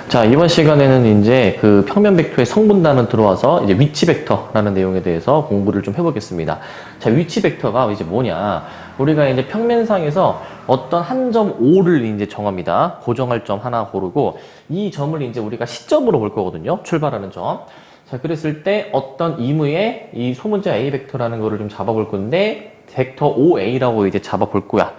자, 이번 시간에는 이제 그 평면 벡터의 성분단은 들어와서 이제 위치 벡터라는 내용에 대해서 공부를 좀 해보겠습니다. 자, 위치 벡터가 이제 뭐냐? 우리가 이제 평면상에서 어떤 한 점 O를 이제 정합니다. 고정할 점 하나 고르고 이 점을 이제 우리가 시점으로 볼 거거든요. 출발하는 점. 자, 그랬을 때 어떤 임의의 이 소문자 A 벡터라는 거를 좀 잡아볼 건데 벡터 OA라고 이제 잡아볼 거야.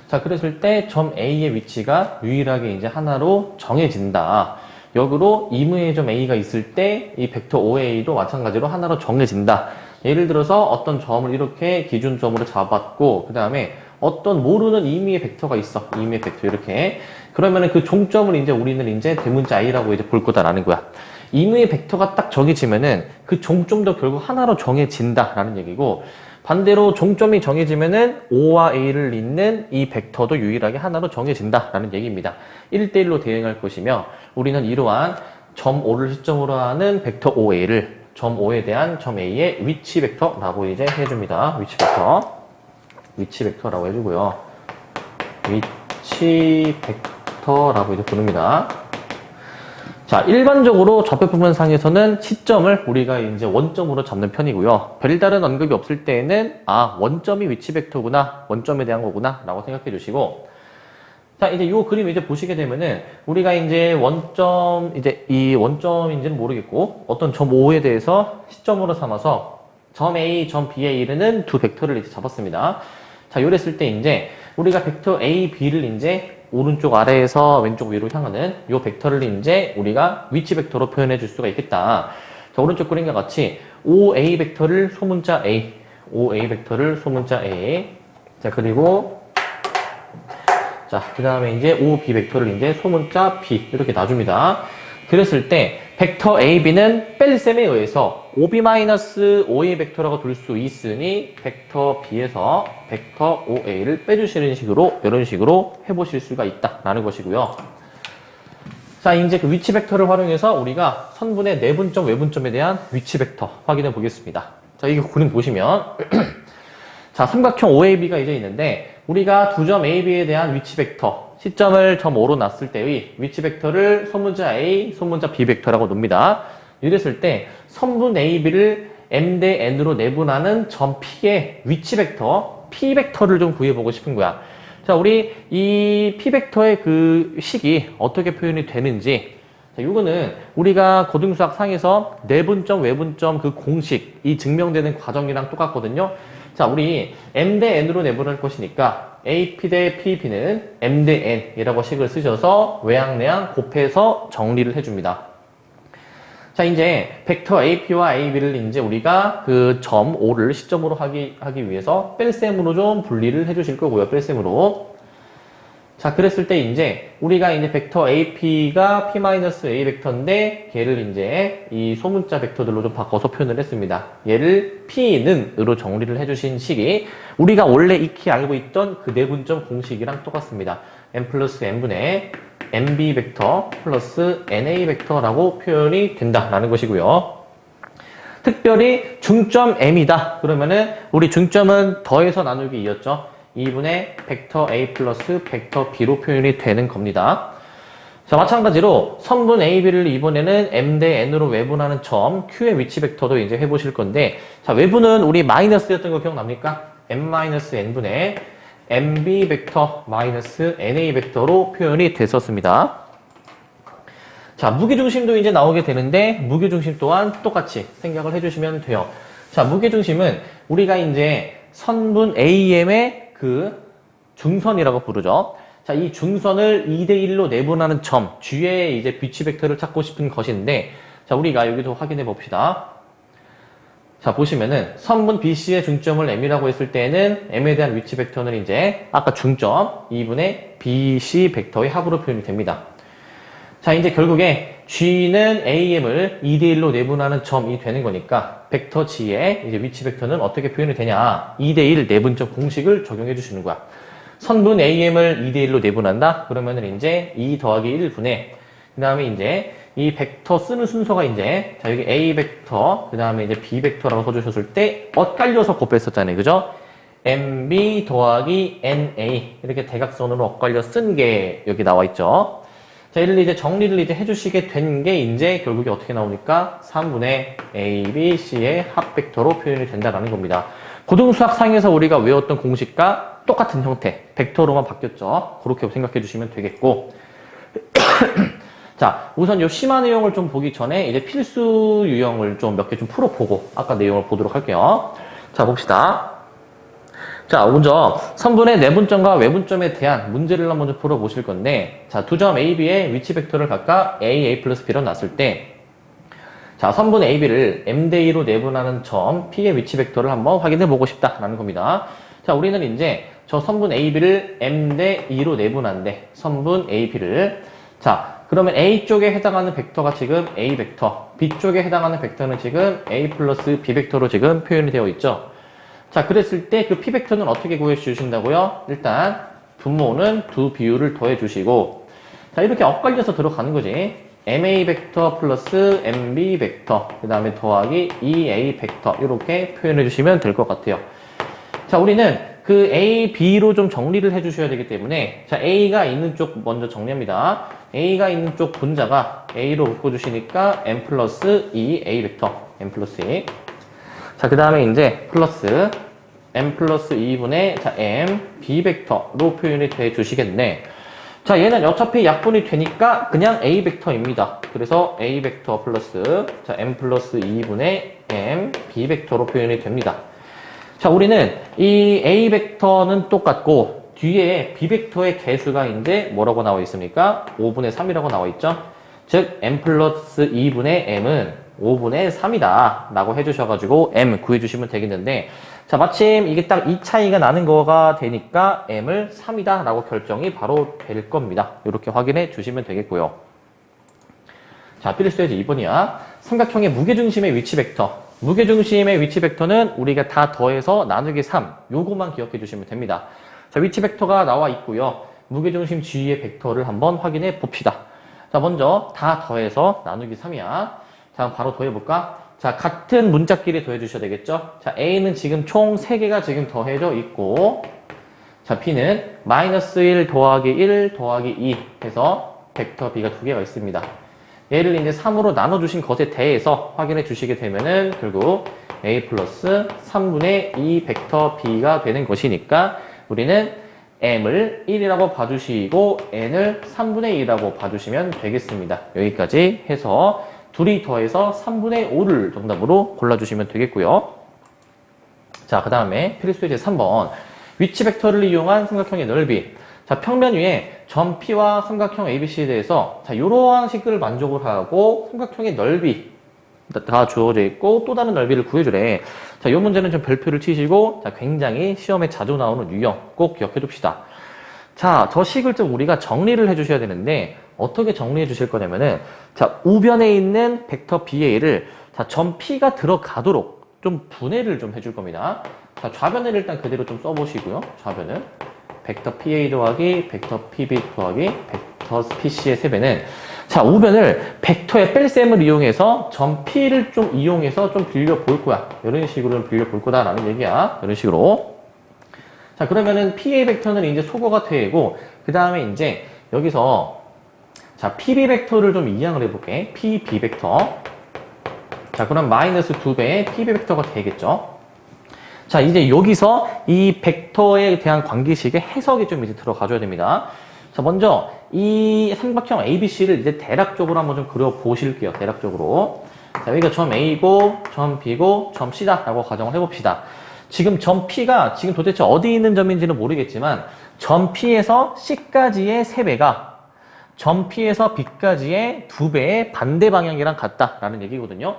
자, 그랬을 때 점 A의 위치가 유일하게 이제 하나로 정해진다. 역으로 임의의 점 A가 있을 때 이 벡터 OA도 마찬가지로 하나로 정해진다. 예를 들어서 어떤 점을 이렇게 기준점으로 잡았고 그 다음에 어떤 모르는 임의의 벡터가 있어. 임의의 벡터 이렇게. 그러면은 그 종점을 이제 우리는 이제 대문자 A라고 이제 볼 거다라는 거야. 임의의 벡터가 딱 정해지면은 그 종점도 결국 하나로 정해진다라는 얘기고 반대로 종점이 정해지면은 O와 A를 잇는 이 벡터도 유일하게 하나로 정해진다라는 얘기입니다. 1대1로 대응할 것이며 우리는 이러한 점 O를 시점으로 하는 벡터 OA를 점 O에 대한 점 A의 위치 벡터라고 이제 해줍니다. 위치 벡터라고 해주고요. 위치 벡터라고 이제 부릅니다. 자, 일반적으로 좌표평면상에서는 시점을 우리가 이제 원점으로 잡는 편이고요. 별다른 언급이 없을 때에는 원점이 위치 벡터구나, 원점에 대한 거구나 라고 생각해 주시고, 자, 이제 이 그림 이제 보시게 되면은 우리가 이제 원점, 이제 이 원점인지는 모르겠고 어떤 점 O에 대해서 시점으로 삼아서 점 A, 점 B에 이르는 두 벡터를 이제 잡았습니다. 자, 요랬을 때 이제 우리가 벡터 A, B를 이제 오른쪽 아래에서 왼쪽 위로 향하는 이 벡터를 이제 우리가 위치 벡터로 표현해 줄 수가 있겠다. 자, 오른쪽 그림과 같이 OA 벡터를 소문자 A, OA 벡터를 소문자 A. 자, 그리고 자, 그 다음에 이제 OB 벡터를 이제 소문자 B 이렇게 놔줍니다. 그랬을 때 벡터 AB는 뺄셈에 의해서 OB-OA 벡터라고 둘 수 있으니 벡터 B에서 벡터 OA를 빼주시는 식으로 이런 식으로 해보실 수가 있다라는 것이고요. 자, 이제 그 위치 벡터를 활용해서 우리가 선분의 내분점, 외분점에 대한 위치 벡터 확인해 보겠습니다. 자, 이거 그림 보시면 자, 삼각형 OAB가 이제 있는데 우리가 두 점 AB에 대한 위치 벡터 시점을 점 O로 놨을 때의 위치 벡터를 소문자 A, 소문자 B 벡터라고 놉니다. 이랬을 때 선분 AB를 M 대 N으로 내분하는 점 P의 위치 벡터, P 벡터를 좀 구해보고 싶은 거야. 자, 우리 이 P 벡터의 그 식이 어떻게 표현이 되는지, 자, 이거는 우리가 고등수학 상에서 내분점, 외분점 그 공식, 이 증명되는 과정이랑 똑같거든요. 자, 우리 M 대 N으로 내분할 것이니까 AP 대 PB는 M 대 N이라고 식을 쓰셔서 외항, 내항 곱해서 정리를 해줍니다. 자, 이제 벡터 AP와 AB를 이제 우리가 그 점 O를 시점으로 하기 위해서 뺄셈으로 좀 분리를 해주실 거고요. 뺄셈으로. 자, 그랬을 때 이제 우리가 이제 벡터 AP가 P-A 벡터인데 얘를 이제 이 소문자 벡터들로 좀 바꿔서 표현을 했습니다. 얘를 P는으로 정리를 해주신 식이 우리가 원래 익히 알고 있던 그 내분점 공식이랑 똑같습니다. M 플러스 N분의 MB 벡터 플러스 NA 벡터라고 표현이 된다라는 것이고요. 특별히 중점 M이다. 그러면은 우리 중점은 더해서 나누기 2였죠. 2분의 벡터 A 플러스 벡터 B로 표현이 되는 겁니다. 자, 마찬가지로 선분 AB를 이번에는 M 대 N으로 외분하는 점 Q의 위치 벡터도 이제 해보실 건데, 자, 외분은 우리 마이너스였던 거 기억납니까? M-N분의 MB 벡터 마이너스 NA 벡터로 표현이 됐었습니다. 자, 무게중심도 이제 나오게 되는데, 무게중심 또한 똑같이 생각을 해주시면 돼요. 자, 무게중심은 우리가 이제 선분 AM의 그 중선이라고 부르죠. 자, 이 중선을 2대1로 내분하는 점, G의 이제 위치 벡터를 찾고 싶은 것인데, 자, 우리가 여기도 확인해 봅시다. 자, 보시면은 선분 BC의 중점을 M이라고 했을 때에는 M에 대한 위치 벡터는 이제 아까 중점 2분의 BC 벡터의 합으로 표현이 됩니다. 자, 이제 결국에 G는 AM을 2대1로 내분하는 점이 되는 거니까 벡터 G의 이제 위치 벡터는 어떻게 표현이 되냐? 2대1 내분점 공식을 적용해 주시는 거야. 선분 AM을 2대1로 내분한다? 그러면은 이제 2 더하기 1분의 그 다음에 이제 이 벡터 쓰는 순서가 이제 자, 여기 A 벡터 그 다음에 이제 B 벡터라고 써주셨을 때 엇갈려서 곱했었잖아요. 그죠? MB 더하기 NA 이렇게 대각선으로 엇갈려 쓴 게 여기 나와 있죠. 자, 이를 이제 정리를 이제 해주시게 된 게 이제 결국에 어떻게 나오니까 3분의 A, B, C의 합벡터로 표현이 된다라는 겁니다. 고등수학상에서 우리가 외웠던 공식과 똑같은 형태, 벡터로만 바뀌었죠. 그렇게 생각해 주시면 되겠고. 자, 우선 요 심화 내용을 좀 보기 전에 이제 필수 유형을 좀 몇 개 좀 풀어보고 아까 내용을 보도록 할게요. 자, 봅시다. 자, 먼저 선분의 내분점과 외분점에 대한 문제를 한번 좀 풀어보실 건데, 자, 두 점 A, B의 위치 벡터를 각각 A, A 플러스 B로 놨을 때, 자, 선분 A, B를 M 대 2로 내분하는 점 P의 위치 벡터를 한번 확인해 보고 싶다라는 겁니다. 자, 우리는 이제 저 선분 A, B를 M 대 2로 내분한데, 선분 A, B를. 자, 그러면 A 쪽에 해당하는 벡터가 지금 A 벡터, B 쪽에 해당하는 벡터는 지금 A 플러스 B 벡터로 지금 표현이 되어 있죠. 자, 그랬을 때 그 P 벡터는 어떻게 구해 주신다고요? 일단 분모는 두 비율을 더해 주시고, 자, 이렇게 엇갈려서 들어가는 거지. MA 벡터 플러스 MB 벡터, 그 다음에 더하기 EA 벡터, 이렇게 표현해 주시면 될 것 같아요. 자, 우리는 그 A, B로 좀 정리를 해 주셔야 되기 때문에, 자, A가 있는 쪽 먼저 정리합니다. A가 있는 쪽 분자가 A로 묶어주시니까 M 플러스 E A 벡터, M 플러스 E. 자, 그 다음에 이제 플러스 M 플러스 2분의 자, M, B 벡터로 표현이 돼 주시겠네. 자, 얘는 어차피 약분이 되니까 그냥 A 벡터입니다. 그래서 A 벡터 플러스 자, M 플러스 2분의 M, B 벡터로 표현이 됩니다. 자, 우리는 이 A 벡터는 똑같고 뒤에 B 벡터의 개수가 이제 뭐라고 나와 있습니까? 5분의 3이라고 나와 있죠. 즉 M 플러스 2분의 M은 5분의 3이다 라고 해주셔가지고 M 구해주시면 되겠는데, 자, 마침 이게 딱 이 차이가 나는 거가 되니까 M을 3이다 라고 결정이 바로 될 겁니다. 이렇게 확인해 주시면 되겠고요. 자, 필수예제 2번이야. 삼각형의 무게중심의 위치 벡터. 무게중심의 위치 벡터는 우리가 다 더해서 나누기 3, 요거만 기억해 주시면 됩니다. 자, 위치 벡터가 나와 있고요. 무게중심 G의 벡터를 한번 확인해 봅시다. 자, 먼저 다 더해서 나누기 3이야. 자, 바로 더해볼까? 자, 같은 문자끼리 더해주셔야 되겠죠? 자, A는 지금 총 3개가 지금 더해져 있고, 자, B는 마이너스 1 더하기 1 더하기 2 해서 벡터 B가 2개가 있습니다. 얘를 이제 3으로 나눠주신 것에 대해서 확인해 주시게 되면은 결국 A 플러스 3분의 2 벡터 B가 되는 것이니까 우리는 M을 1이라고 봐주시고 N을 3분의 2라고 봐주시면 되겠습니다. 여기까지 해서 둘이 더해서 3분의 5를 정답으로 골라주시면 되겠고요. 자, 그 다음에 필수예제 3번. 위치 벡터를 이용한 삼각형의 넓이. 자, 평면 위에 점 P와 삼각형 ABC에 대해서 자, 이러한 식을 만족을 하고 삼각형의 넓이 다 주어져 있고 또 다른 넓이를 구해주래. 자, 이 문제는 좀 별표를 치시고 자, 굉장히 시험에 자주 나오는 유형 꼭 기억해 둡시다. 자, 저 식을 좀 우리가 정리를 해주셔야 되는데 어떻게 정리해 주실 거냐면은 자, 우변에 있는 벡터 BA를 자, 점 P가 들어가도록 좀 분해를 좀 해줄 겁니다. 자, 좌변을 일단 그대로 좀 써보시고요. 좌변은 벡터 PA 더하기 벡터 PB 더하기 벡터 PC의 세배는 자, 우변을 벡터의 뺄셈을 이용해서 점 P를 좀 이용해서 좀 빌려 볼 거야. 이런 식으로 빌려 볼 거다라는 얘기야. 이런 식으로. 자, 그러면은 PA 벡터는 이제 소거가 되고 그 다음에 이제 여기서 자, PB 벡터를 좀 이항을 해볼게. PB 벡터. 자, 그럼 마이너스 2배의 PB 벡터가 되겠죠. 자, 이제 여기서 이 벡터에 대한 관계식의 해석이 좀 이제 들어가줘야 됩니다. 자, 먼저 이 삼각형 ABC를 이제 대략적으로 한번 좀 그려보실게요. 대략적으로. 자, 여기가 점 A고, 점 B고, 점 C다 라고 가정을 해봅시다. 지금 점 P가 지금 도대체 어디 있는 점인지는 모르겠지만 점 P에서 C까지의 3배가 점 P에서 B까지의 2배의 반대 방향이랑 같다라는 얘기거든요.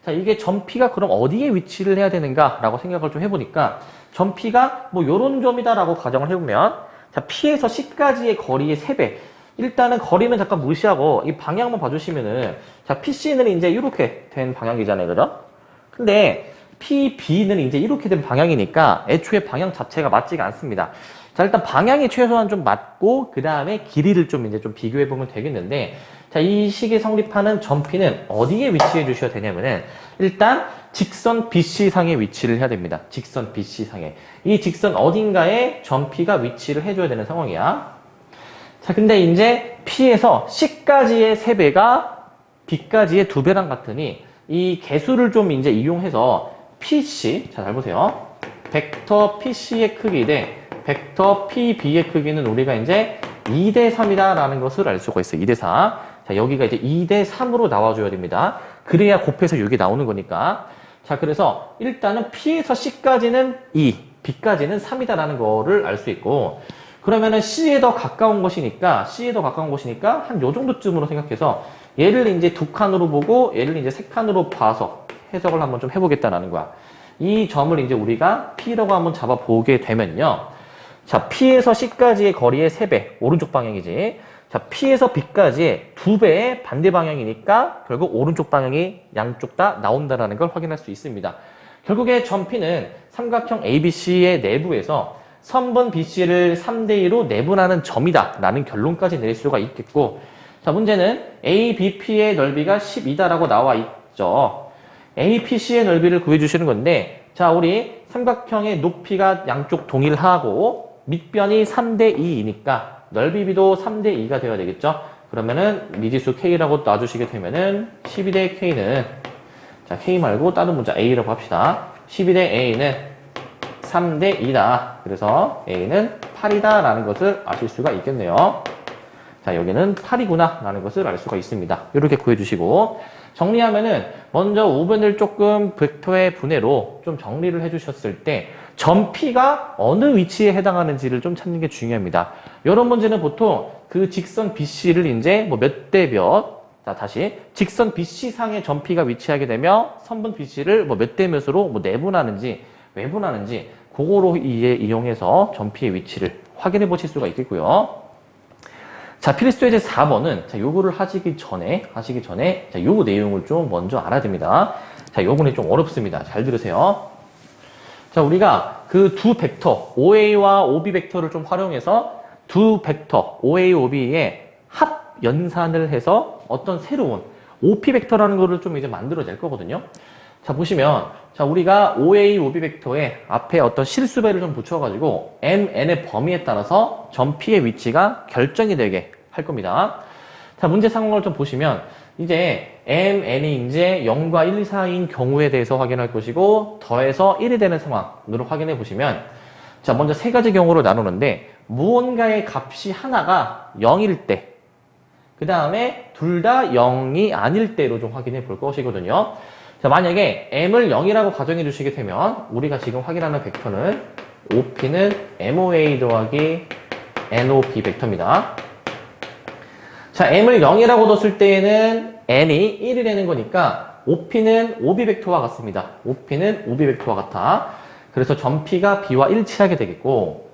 자, 이게 점 P가 그럼 어디에 위치를 해야 되는가라고 생각을 좀 해보니까 점 P가 뭐 요런 점이다라고 가정을 해보면 자, P에서 C까지의 거리의 3배. 일단은 거리는 잠깐 무시하고 이 방향만 봐주시면은 자, PC는 이제 이렇게 된 방향이잖아요. 그죠? 근데 PB는 이제 이렇게 된 방향이니까 애초에 방향 자체가 맞지가 않습니다. 자, 일단 방향이 최소한 좀 맞고 그 다음에 길이를 좀 이제 좀 비교해 보면 되겠는데 자, 이 식이 성립하는 점 P는 어디에 위치해 주셔야 되냐면은 일단 직선 BC상에 위치를 해야 됩니다. 직선 BC상에. 이 직선 어딘가에 점 P가 위치를 해줘야 되는 상황이야. 자, 근데 이제 P에서 C까지의 3배가 B까지의 2배랑 같으니 이 개수를 좀 이제 이용해서 PC, 자, 잘 보세요. 벡터 PC의 크기 대 벡터 PB의 크기는 우리가 이제 2대 3이다 라는 것을 알 수가 있어요. 2대 4. 자, 여기가 이제 2대 3으로 나와줘야 됩니다. 그래야 곱해서 이게 나오는 거니까. 자, 그래서 일단은 P에서 C까지는 2, B까지는 3이다 라는 거를 알 수 있고, 그러면은 C에 더 가까운 것이니까 한 요 정도쯤으로 생각해서 얘를 이제 2칸으로 보고 얘를 이제 3칸으로 봐서 해석을 한번 좀 해보겠다라는 거야. 이 점을 이제 우리가 P라고 한번 잡아보게 되면요. 자, P에서 C까지의 거리의 3배, 오른쪽 방향이지. 자, P에서 B까지의 2배의 반대 방향이니까 결국 오른쪽 방향이 양쪽 다 나온다라는 걸 확인할 수 있습니다. 결국에 점 P는 삼각형 ABC의 내부에서 선분 BC를 3대2로 내분하는 점이다 라는 결론까지 내릴 수가 있겠고, 자, 문제는 ABP의 넓이가 12다라고 나와 있죠. APC의 넓이를 구해주시는 건데, 자, 우리 삼각형의 높이가 양쪽 동일하고 밑변이 3대2이니까 넓이비도 3대2가 되어야 되겠죠. 그러면은 미지수 K라고 놔주시게 되면은 12대 K는, 자, K 말고 다른 문자 A라고 합시다. 12대 A는 3대2다. 그래서 A는 8이다 라는 것을 아실 수가 있겠네요. 자, 여기는 8이구나 라는 것을 알 수가 있습니다. 이렇게 구해주시고, 정리하면은 먼저 5번을 조금 벡터의 분해로 좀 정리를 해주셨을 때 점 P가 어느 위치에 해당하는지를 좀 찾는 게 중요합니다. 이런 문제는 보통 그 직선 BC를 이제 뭐 몇 대 몇, 자, 다시 직선 BC 상에 점 P가 위치하게 되면 선분 BC를 뭐 몇 대 몇으로 뭐 내분하는지 외분하는지 그거로 이용해서 점 P의 위치를 확인해 보실 수가 있겠고요. 자, 필수 예제 4번은, 자, 요거를 하시기 전에, 자, 요거 내용을 좀 먼저 알아야 됩니다. 자, 요거는 좀 어렵습니다. 잘 들으세요. 자, 우리가 그 두 벡터, OA와 OB 벡터를 좀 활용해서 두 벡터, OA, OB의 합 연산을 해서 어떤 새로운 OP 벡터라는 거를 좀 이제 만들어낼 거거든요. 자, 보시면, 자, 우리가 OA, OB 벡터에 앞에 어떤 실수배를 좀 붙여가지고 MN의 범위에 따라서 점 P의 위치가 결정이 되게 할 겁니다. 자, 문제 상황을 좀 보시면 이제 MN이 이제 0과 1 사이인 경우에 대해서 확인할 것이고 더해서 1이 되는 상황으로 확인해 보시면, 자, 먼저 세 가지 경우로 나누는데 무언가의 값이 하나가 0일 때, 그 다음에 둘 다 0이 아닐 때로 좀 확인해 볼 것이거든요. 자, 만약에 M을 0이라고 가정해 주시게 되면 우리가 지금 확인하는 벡터는 OP는 MOA 더하기 NOB 벡터입니다. 자, M을 0이라고 뒀을 때에는 N이 1이 되는 거니까 OP는 OB 벡터와 같습니다. OP는 OB 벡터와 같아. 그래서 점 P가 B와 일치하게 되겠고,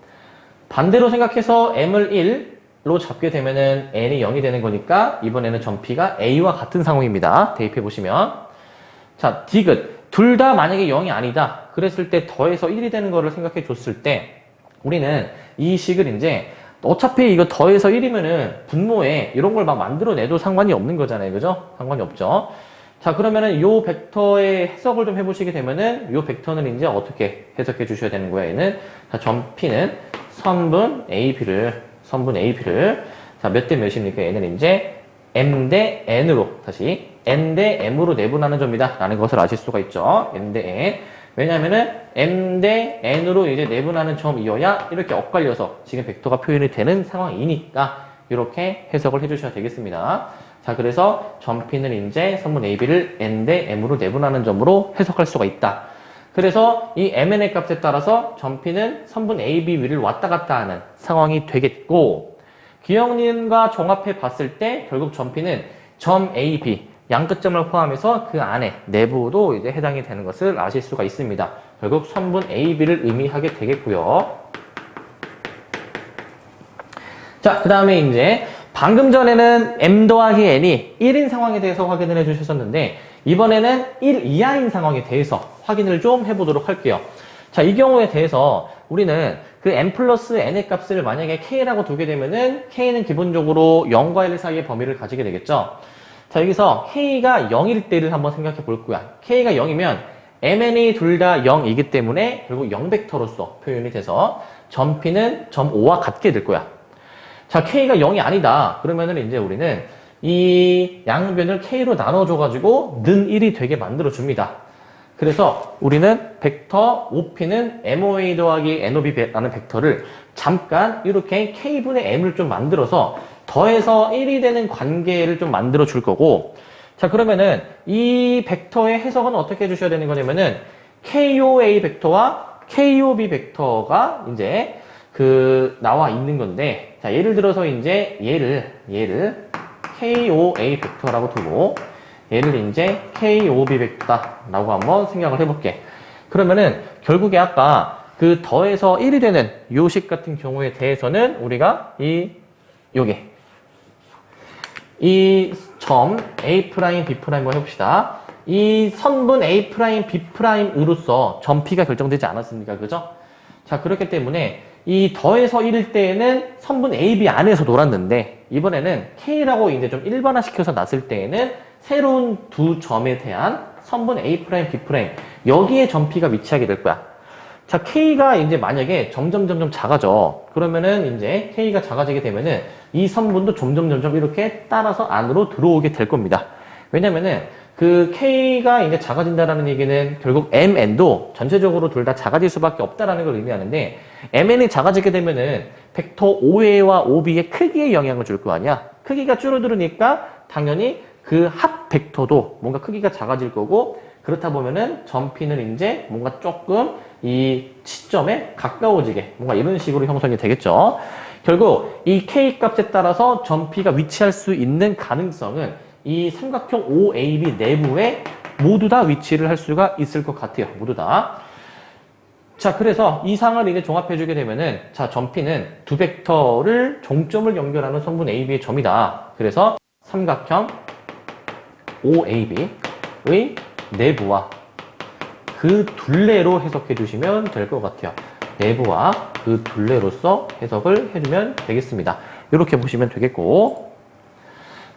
반대로 생각해서 M을 1로 잡게 되면은 N이 0이 되는 거니까 이번에는 점 P가 A와 같은 상황입니다. 대입해 보시면, 자, 디귿. 둘 다 만약에 0이 아니다. 그랬을 때 더해서 1이 되는 거를 생각해 줬을 때 우리는 이 식을 이제 어차피 이거 더해서 1이면은 분모에 이런 걸 막 만들어내도 상관이 없는 거잖아요. 그죠? 상관이 없죠. 자, 그러면은 요 벡터의 해석을 좀 해보시게 되면은 요 벡터는 이제 어떻게 해석해 주셔야 되는 거예요? 얘는, 자, 점 P는 선분 AB를 자, 몇 대 몇입니까? 얘는 이제 M 대 N으로, 다시 N 대 M으로 내분하는 점이다 라는 것을 아실 수가 있죠. N 대 N. 왜냐면은 M 대 N으로 이제 내분하는 점이어야 이렇게 엇갈려서 지금 벡터가 표현이 되는 상황이니까 이렇게 해석을 해주셔야 되겠습니다. 자, 그래서 점 P는 이제 선분 AB를 N 대 M으로 내분하는 점으로 해석할 수가 있다. 그래서 이 MN의 값에 따라서 점 P는 선분 AB 위를 왔다 갔다 하는 상황이 되겠고, 기억니은과 종합해 봤을 때 결국 점 P는 점 AB, 양끝점을 포함해서 그 안에 내부도 이제 해당이 되는 것을 아실 수가 있습니다. 결국 선분 AB를 의미하게 되겠고요. 자, 그 다음에 이제 방금 전에는 M 더하기 N이 1인 상황에 대해서 확인을 해주셨었는데 이번에는 1 이하인 상황에 대해서 확인을 좀 해보도록 할게요. 자, 이 경우에 대해서 우리는 그 M 플러스 N의 값을 만약에 K라고 두게 되면은 K는 기본적으로 0과 1 사이의 범위를 가지게 되겠죠. 자, 여기서 K가 0일 때를 한번 생각해 볼 거야. K가 0이면 MN이 둘 다 0이기 때문에 결국 0벡터로서 표현이 돼서 점 P는 점 O와 같게 될 거야. 자, K가 0이 아니다. 그러면은 이제 우리는 이 양변을 K로 나눠줘가지고 는 1이 되게 만들어줍니다. 그래서 우리는 벡터 OP는 MOA 더하기 NOB라는 벡터를 잠깐 이렇게 K분의 M을 좀 만들어서 더해서 1이 되는 관계를 좀 만들어 줄 거고, 자, 그러면은 이 벡터의 해석은 어떻게 해주셔야 되는 거냐면은 KOA 벡터와 KOB 벡터가 이제 나와 있는 건데, 자, 예를 들어서 이제 얘를 KOA 벡터라고 두고 얘를 이제 KOB 벡터라고 한번 생각을 해볼게. 그러면은 결국에 아까 그 더해서 1이 되는 요식 같은 경우에 대해서는 우리가 요게 이 점 A', B' 한번 해봅시다. 이 선분 A', B'으로서 점 P가 결정되지 않았습니까? 그죠? 자, 그렇기 때문에 이 더해서 1일 때에는 선분 A, B 안에서 놀았는데 이번에는 K라고 이제 좀 일반화시켜서 놨을 때에는 새로운 두 점에 대한 선분 A', B' 여기에 점 P가 위치하게 될 거야. 자, K가 이제 만약에 점점 작아져. 그러면은 이제 K가 작아지게 되면은 이 선분도 점점 이렇게 따라서 안으로 들어오게 될 겁니다. 왜냐면은 그 K가 이제 작아진다라는 얘기는 결국 MN도 전체적으로 둘 다 작아질 수밖에 없다라는 걸 의미하는데, MN이 작아지게 되면은 벡터 OA와 OB의 크기에 영향을 줄 거 아니야. 크기가 줄어들으니까 당연히 그 합 벡터도 뭔가 크기가 작아질 거고, 그렇다 보면은 점 P는 이제 뭔가 조금 이 시점에 가까워지게 뭔가 이런 식으로 형성이 되겠죠. 결국 이 K 값에 따라서 점 P가 위치할 수 있는 가능성은 이 삼각형 OAB 내부에 모두 다 위치를 할 수가 있을 것 같아요. 모두 다. 자, 그래서 이 상을 이제 종합해주게 되면은, 자, 점 P는 두 벡터를 종점을 연결하는 선분 AB의 점이다. 그래서 삼각형 OAB의 내부와 그 둘레로 해석해 주시면 될 것 같아요. 내부와 그 둘레로서 해석을 해주면 되겠습니다. 이렇게 보시면 되겠고,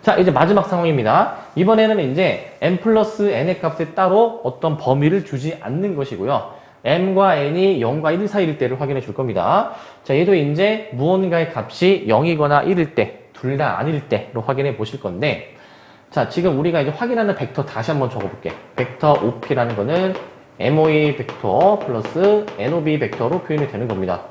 자, 이제 마지막 상황입니다. 이번에는 이제 m 플러스 n의 값에 따로 어떤 범위를 주지 않는 것이고요. m과 n이 0과 1 사이일 때를 확인해 줄 겁니다. 자, 얘도 이제 무언가의 값이 0이거나 1일 때, 둘 다 아닐 때로 확인해 보실 건데, 자, 지금 우리가 이제 확인하는 벡터 다시 한번 적어볼게. 벡터 OP라는 거는 MOA 벡터 플러스 NOB 벡터로 표현이 되는 겁니다.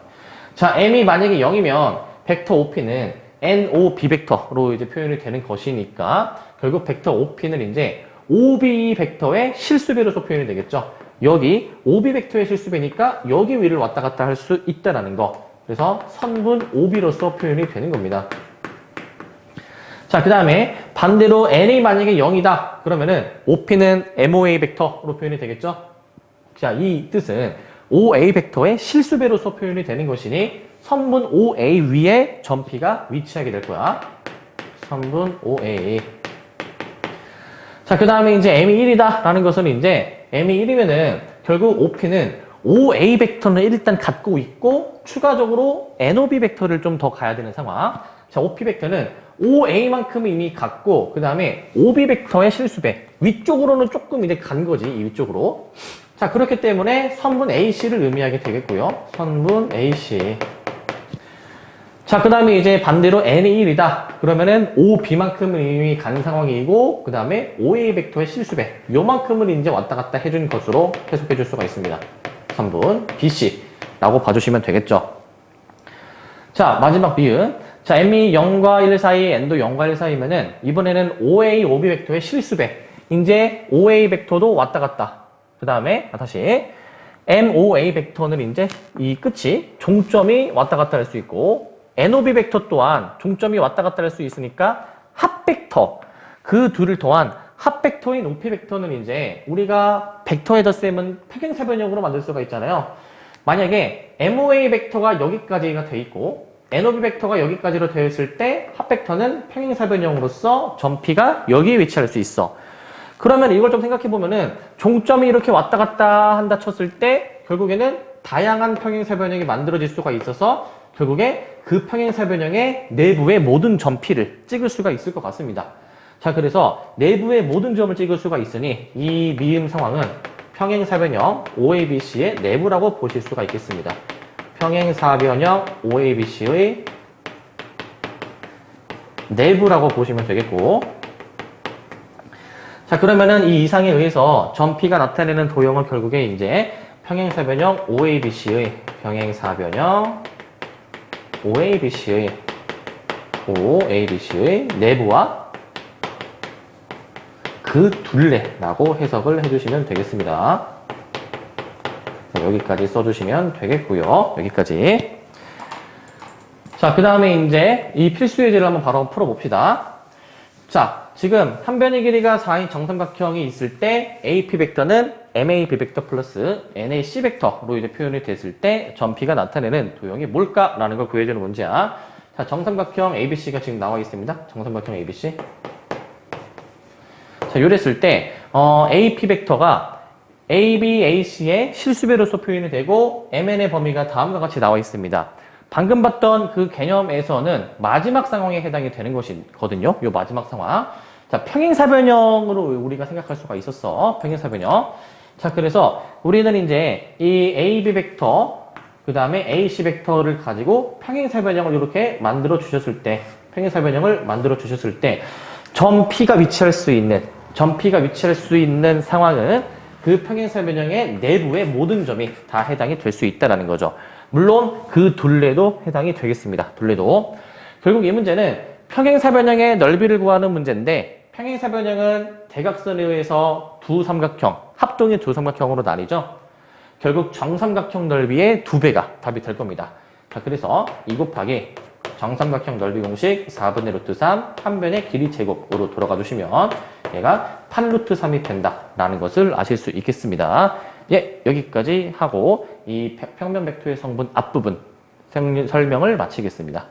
자, M이 만약에 0이면 벡터 OP는 NOB 벡터로 이제 표현이 되는 것이니까 결국 벡터 OP는 이제 OB 벡터의 실수배로서 표현이 되겠죠. 여기 OB 벡터의 실수배니까 여기 위를 왔다 갔다 할 수 있다라는 거. 그래서 선분 OB로서 표현이 되는 겁니다. 자, 그 다음에 반대로 n이 만약에 0이다. 그러면은 OP는 MOA 벡터로 표현이 되겠죠. 자, 이 뜻은 OA 벡터의 실수배로서 표현이 되는 것이니 선분 OA 위에 점 P가 위치하게 될 거야. 선분 OA. 자, 그 다음에 이제 M이 1이다 라는 것은 이제 M이 1이면은 결국 OP는 OA 벡터는 일단 갖고 있고 추가적으로 NOB 벡터를 좀 더 가야 되는 상황. 자, OP 벡터는 OA만큼은 이미 갖고 그 다음에 OB 벡터의 실수배 위쪽으로는 조금 이제 간 거지, 이 위쪽으로. 자, 그렇기 때문에 선분 AC를 의미하게 되겠고요. 선분 AC. 자, 그 다음에 이제 반대로 N이 1이다. 그러면은 OB만큼은 이미 간 상황이고 그 다음에 OA 벡터의 실수배 요만큼은 이제 왔다 갔다 해준 것으로 해석해 줄 수가 있습니다. 선분 BC라고 봐주시면 되겠죠. 자, 마지막 비은. 자, M이 0과 1 사이, N도 0과 1 사이면은 이번에는 OA, OB 벡터의 실수배. 이제 OA 벡터도 왔다 갔다. 그 다음에 다시 MOA 벡터는 이제 이 끝이 종점이 왔다 갔다 할 수 있고 NOB 벡터 또한 종점이 왔다 갔다 할 수 있으니까 합 벡터. 그 둘을 더한 합 벡터인 OP 벡터는 이제 우리가 벡터의 덧셈은 평행사변형으로 만들 수가 있잖아요. 만약에 MOA 벡터가 여기까지가 돼 있고 NOB 벡터가 여기까지로 되어 있을 때 합 벡터는 평행사변형으로서 점 P가 여기에 위치할 수 있어. 그러면 이걸 좀 생각해 보면은 종점이 이렇게 왔다 갔다 한다 쳤을 때 결국에는 다양한 평행사변형이 만들어질 수가 있어서 결국에 그 평행사변형의 내부의 모든 점 P를 찍을 수가 있을 것 같습니다. 자, 그래서 내부의 모든 점을 찍을 수가 있으니 이 미음 상황은 평행사변형 OABC의 내부라고 보실 수가 있겠습니다. 평행사변형 OABC의 내부라고 보시면 되겠고, 자, 그러면은 이 이상에 의해서 점 P가 나타내는 도형은 결국에 이제 평행사변형 OABC의 OABC의 내부와 그 둘레라고 해석을 해주시면 되겠습니다. 자, 여기까지 써주시면 되겠고요. 여기까지. 자, 그 다음에 이제 이 필수 예제를 한번 바로 풀어봅시다. 자, 지금 한 변의 길이가 4인 정삼각형이 있을 때 AP 벡터는 MAB 벡터 플러스 NAC 벡터로 이제 표현이 됐을 때 점 P가 나타내는 도형이 뭘까라는 걸 구해주는 문제야. 자, 정삼각형 ABC가 지금 나와 있습니다. 정삼각형 ABC. 자, 요랬을 때 AP 벡터가 AB, AC의 실수배로서 표현이 되고 MN의 범위가 다음과 같이 나와 있습니다. 방금 봤던 그 개념에서는 마지막 상황에 해당이 되는 것이거든요. 요 마지막 상황. 자, 평행사변형으로 우리가 생각할 수가 있었어. 평행사변형. 자, 그래서 우리는 이제 이 AB 벡터, 그 다음에 AC 벡터를 가지고 평행사변형을 이렇게 만들어 주셨을 때, 점 P가 위치할 수 있는 상황은 그 평행사변형의 내부의 모든 점이 다 해당이 될 수 있다는 거죠. 물론 그 둘레도 해당이 되겠습니다. 둘레도. 결국 이 문제는 평행사변형의 넓이를 구하는 문제인데, 평행사변형은 대각선에 의해서 두 삼각형, 합동의 두 삼각형으로 나뉘죠. 결국 정삼각형 넓이의 2배가 답이 될 겁니다. 자, 그래서 2 곱하기 정삼각형 넓이 공식 4분의 루트 3, 한 변의 길이 제곱으로 돌아가 주시면 얘가 8루트 3이 된다라는 것을 아실 수 있겠습니다. 예, 여기까지 하고 이 평면 벡터의 성분 앞부분 설명을 마치겠습니다.